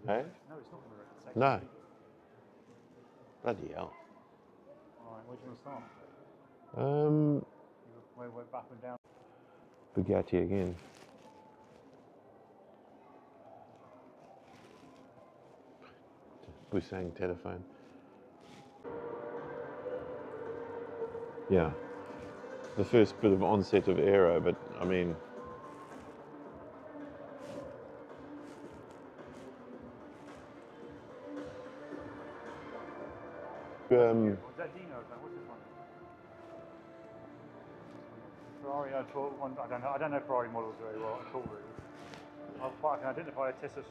Hey? No, it's not going to wreck the second. No. Bloody hell. Alright, where do you want to start? We're back and down. Bugatti again. We're saying telephone. Yeah. The first bit of onset of aero, but I mean. Was that Dino? What's this one? Ferrari, I don't know Ferrari models very well at all, really. I can identify a Tesla.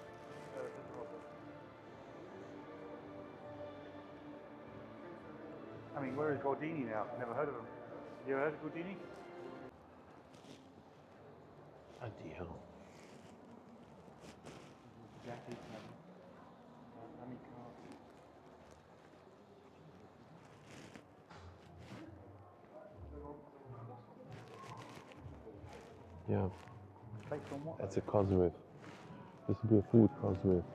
I mean, where is Gordini now? Never heard of him. You ever heard of Gordini? Bloody hell. Yeah. Based on what? That's a Cosworth. This would be a Ford Cosworth.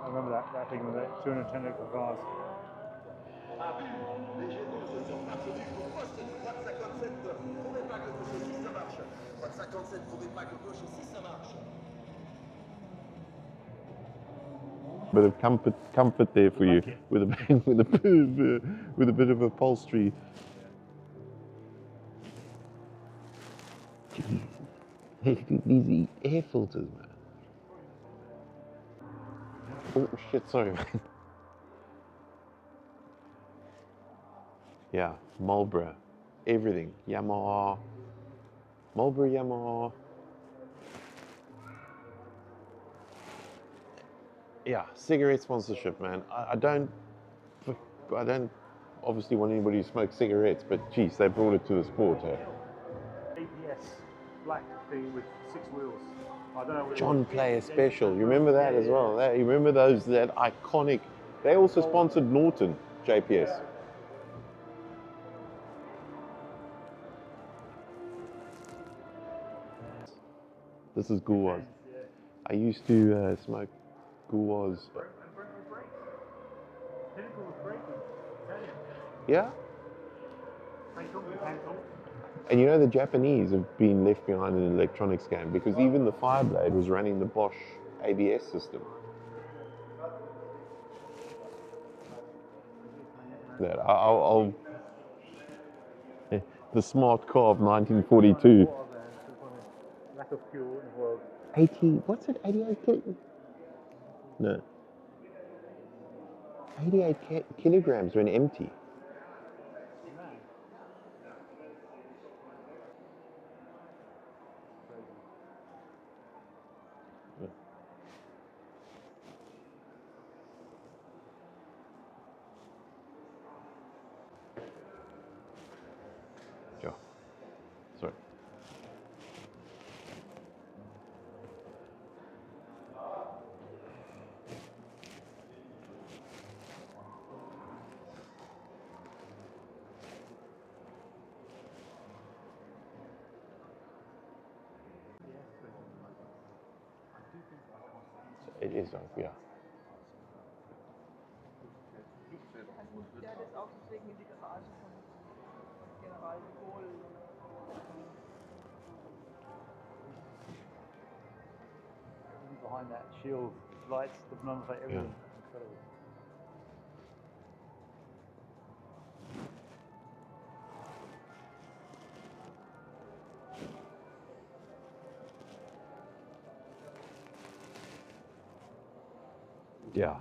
I remember that thing with the 210 litre cars. Bit of comfort there for you, with a bit of upholstery. Jeez, these air filters, man. Oh shit, sorry, man. Yeah, Marlboro, everything. Yamaha, Marlboro, Yamaha. Yeah, cigarette sponsorship, man. I don't obviously want anybody to smoke cigarettes, but geez, they brought it to the sport, eh? APS, black thing with 6 wheels. I don't know what John Player Special, you remember that as well? You remember that iconic, they also sponsored Norton, JPS. This is Gauloise. I used to smoke Gauloise. Yeah? And you know the Japanese have been left behind in the electronics game because even the Fireblade was running the Bosch ABS system. That I'll the smart car of 1942. Lack of fuel in the world. 80, what's it, 88 No. 88 kilograms when empty. Sure. Sorry. It is, yeah. Ja, das Auto deswegen in die Garage von General de Gaulle. Behind that shield, lights, the number plate, everything. Yeah. Incredible. Yeah.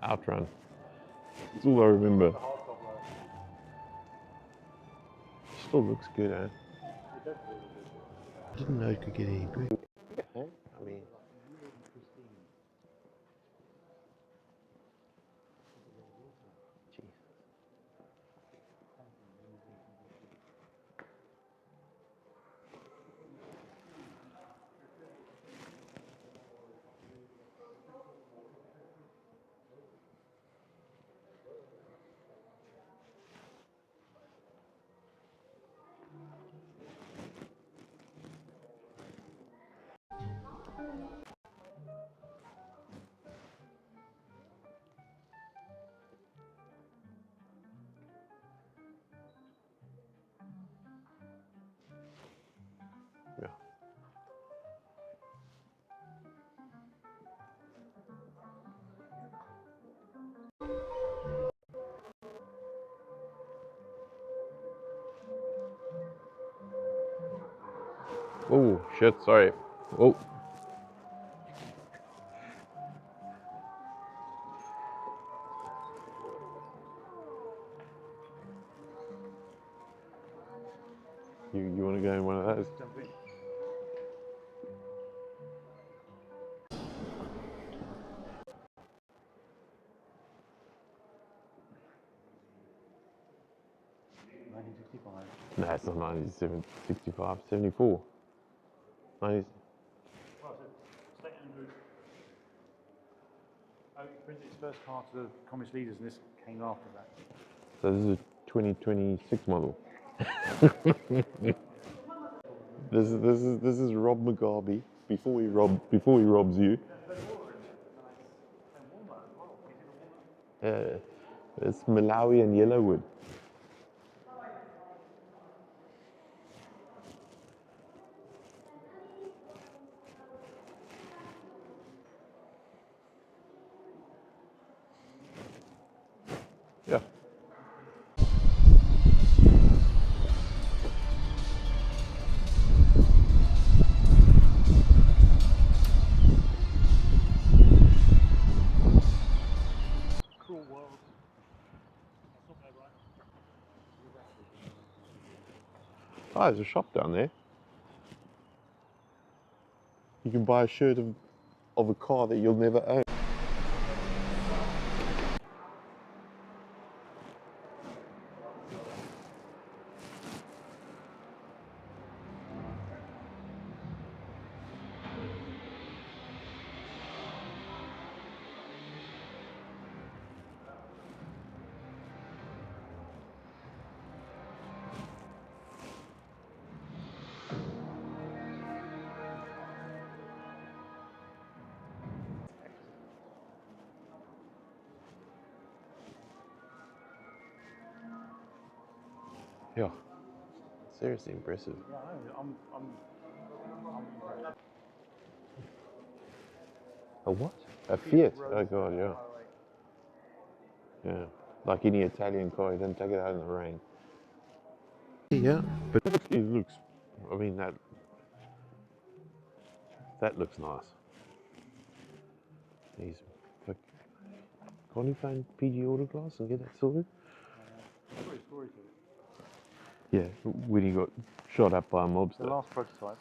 Outrun. That's all I remember. Still looks good, eh? I didn't know it could get any good. I mean, geez. Oh shit! Sorry. Oh. You want to go in one of those? Jump in. No, it's not 97, 65, 74. 90, Well, so State Andrew printed its first car to the communist leaders, and this came after that. so this is a 2026 model. this is Rob Mugabe before he robs you. It's Malawi and Yellowwood. Yeah. Cruel world. That's not bad, right? Oh, there's a shop down there. You can buy a shirt of a car that you'll never own. Yeah. Seriously impressive. Yeah, I know. I'm impressed. A what? A Fiat? Rose Oh god, yeah. Highway. Yeah. Like any Italian car, you don't take it out in the rain. Yeah, but it looks, I mean, that looks nice. He's, can't you find PG Autoglass and get that sorted? Story to it. Yeah, when he got shot up by a The mobster. last prototype